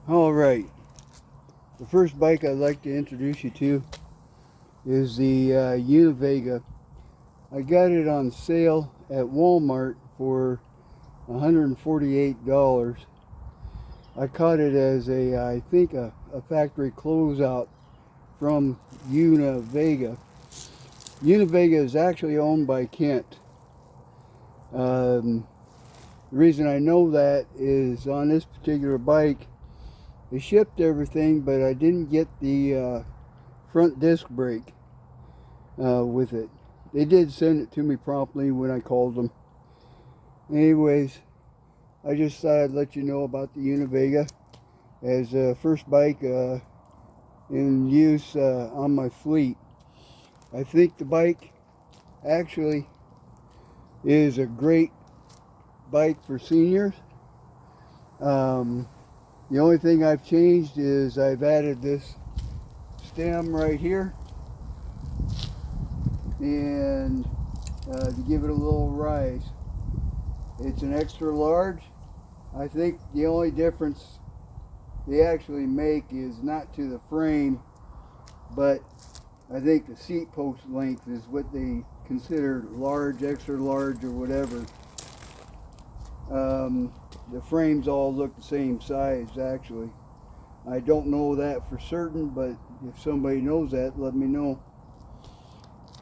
All right, the first bike I'd like to introduce you to is the Univega. I got it on sale at Walmart for $148. I caught it as I think a factory closeout from Univega. Univega is actually owned by Kent. The reason I know that is on this particular bike, they shipped everything, but I didn't get the front disc brake with it. They did send it to me promptly when I called them. Anyways, I just thought I'd let you know about the Univega as the first bike in use on my fleet. I think the bike actually is a great bike for seniors. The only thing I've changed is I've added this stem right here and to give it a little rise. It's an extra large. I think the only difference they actually make is not to the frame, but I think the seat post length is what they consider large, extra large, or whatever. The frames all look the same size actually. I don't know that for certain, but if somebody knows that, let me know.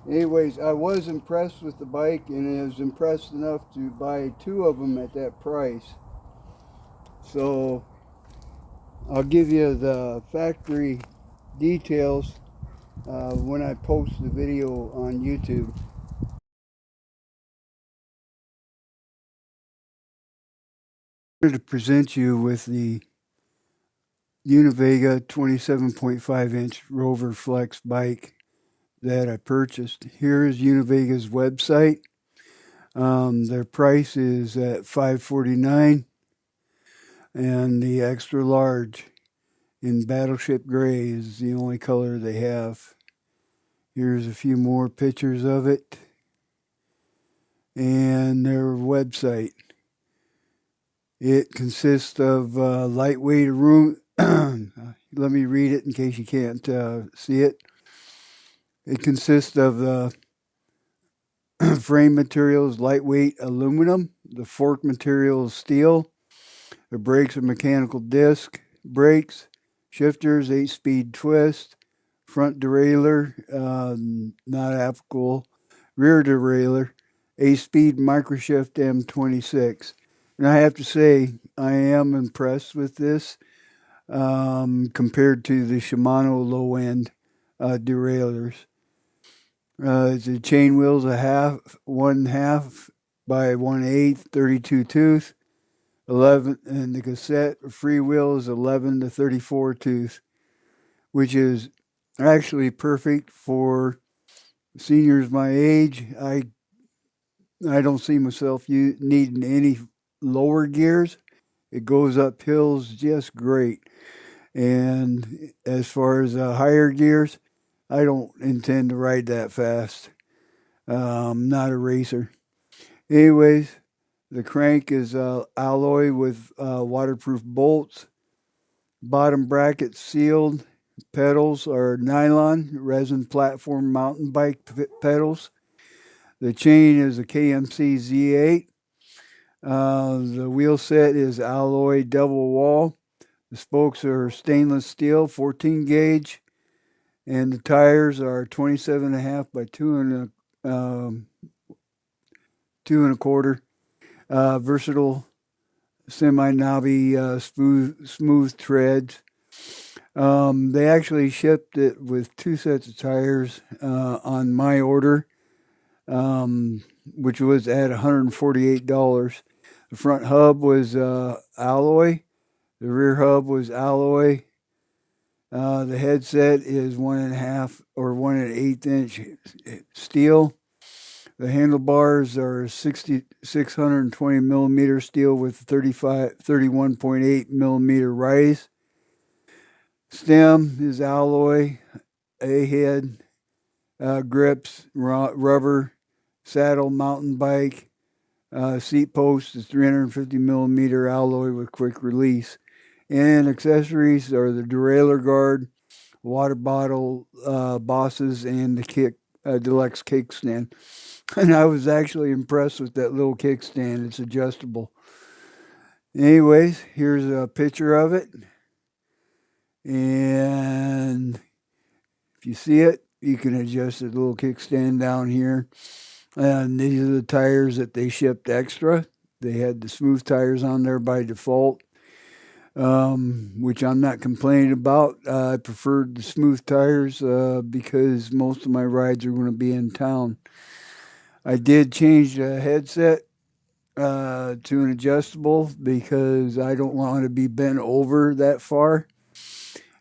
Anyways, I was impressed with the bike, and I was impressed enough to buy two of them at that price. So I'll give you the factory details when I post the video on YouTube. I'm here to present you with the Univega 27.5-inch Rover Flex bike that I purchased. Here is Univega's website. Their price is at $549, and the extra large in Battleship Gray is the only color they have. Here's a few more pictures of it and their website. It consists of lightweight aluminum. Let me read it in case you can't see it. It consists of the frame material is lightweight aluminum. The fork material is steel. The brakes are mechanical disc brakes. Shifters, 8-speed twist. Front derailleur, not applicable. Rear derailleur, 8-speed microshift M26. And I have to say, I am impressed with this compared to the Shimano low-end derailleurs. The chain wheel's a 1/2 by 1/8, 32 tooth. 11, and the cassette free wheel is 11 to 34 tooth, which is actually perfect for seniors my age. I don't see myself needing any lower gears. It goes up hills just great. And as far as higher gears, I don't intend to ride that fast. I'm not a racer. Anyways, the crank is alloy with waterproof bolts. Bottom bracket sealed. Pedals are nylon resin platform mountain bike pedals. The chain is a KMC Z8. The wheel set is alloy double wall. The spokes are stainless steel, 14 gauge, and the tires are 27.5 by 2.25. Versatile semi-knobby smooth treads. They actually shipped it with two sets of tires on my order, which was at $148. The front hub was alloy. The rear hub was alloy. The headset is 1.5 or 1/8 inch steel. The handlebars are 620 millimeter steel with 31.8 millimeter rise. Stem is alloy. A-head, grips, rubber, saddle, mountain bike. Seat post is 350 millimeter alloy with quick release. And accessories are the derailleur guard, water bottle bosses, and the deluxe kickstand. And I was actually impressed with that little kickstand. It's adjustable. Anyways, here's a picture of it. And if you see it, you can adjust the little kickstand down here. And these are the tires that they shipped extra. They had the smooth tires on there by default, which I'm not complaining about. I preferred the smooth tires because most of my rides are going to be in town. I did change the headset to an adjustable because I don't want to be bent over that far.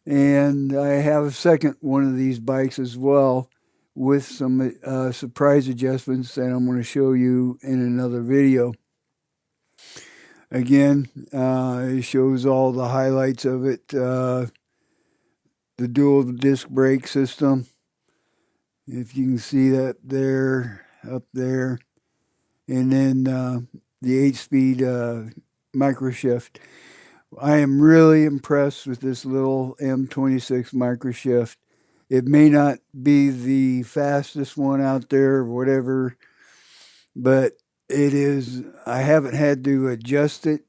And I have a second one of these bikes as well with some surprise adjustments that I'm going to show you in another video. Again, it shows all the highlights of it. The dual disc brake system. If you can see that there, up there. And then the 8-speed micro shift. I am really impressed with this little M26 micro shift. It may not be the fastest one out there or whatever, but it is. I haven't had to adjust it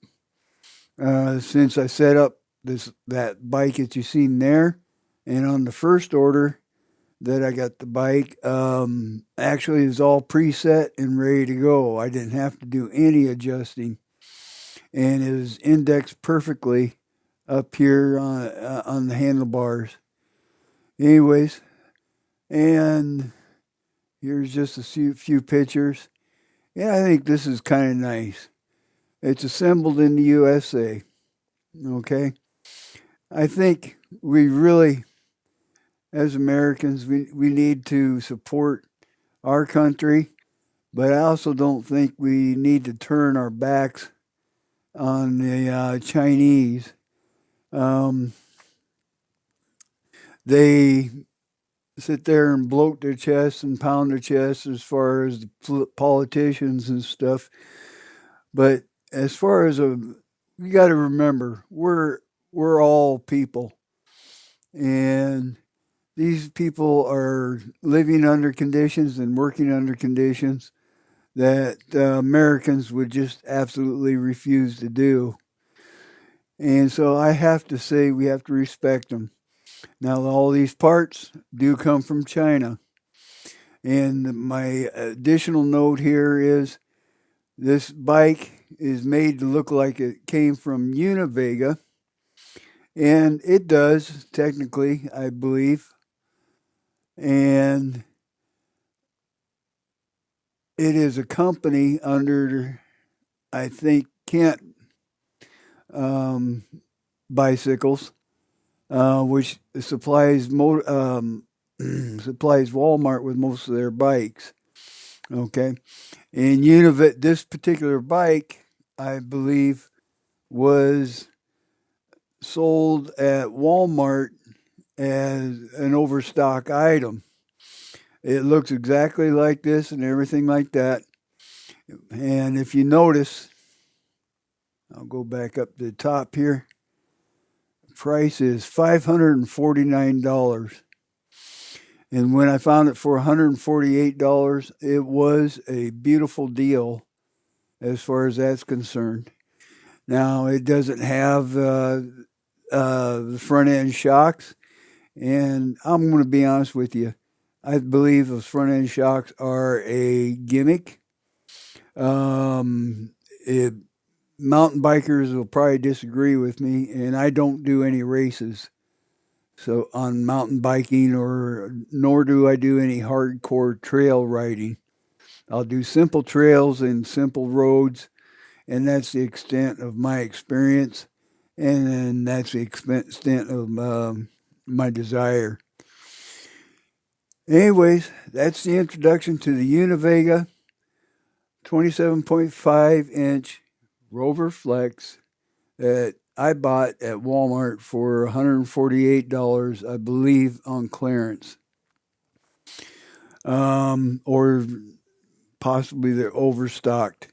since I set up that bike that you seen there. And on the first order that I got the bike, actually is all preset and ready to go. I didn't have to do any adjusting, and it was indexed perfectly up here on the handlebars. Anyways, and here's just a few pictures. Yeah, I think this is kind of nice. It's assembled in the USA. Okay. I think we really, as Americans, we need to support our country, but I also don't think we need to turn our backs on the Chinese. Um, they sit there and bloat their chests and pound their chests as far as the politicians and stuff. But as far as you got to remember, we're all people, and these people are living under conditions and working under conditions that Americans would just absolutely refuse to do. And so I have to say we have to respect them. Now, all these parts do come from China. And my additional note here is this bike is made to look like it came from Univega. And it does, technically, I believe. And it is a company under, I think, Kent Bicycles, which supplies supplies Walmart with most of their bikes. Okay, and this particular bike, I believe, was sold at Walmart as an overstock item. It looks exactly like this and everything like that. And if you notice, I'll go back up to the top here. The price is $549. And when I found it for $148, it was a beautiful deal as far as that's concerned. Now, it doesn't have the front end shocks. And I'm going to be honest with you. I believe those front end shocks are a gimmick. Mountain bikers will probably disagree with me, and I don't do any races. So on mountain biking, nor do I do any hardcore trail riding. I'll do simple trails and simple roads, and that's the extent of my experience, and then that's the extent of my desire. Anyways, that's the introduction to the Univega 27.5-inch Rover Flex that I bought at Walmart for $148, I believe, on clearance. Or possibly they're overstocked.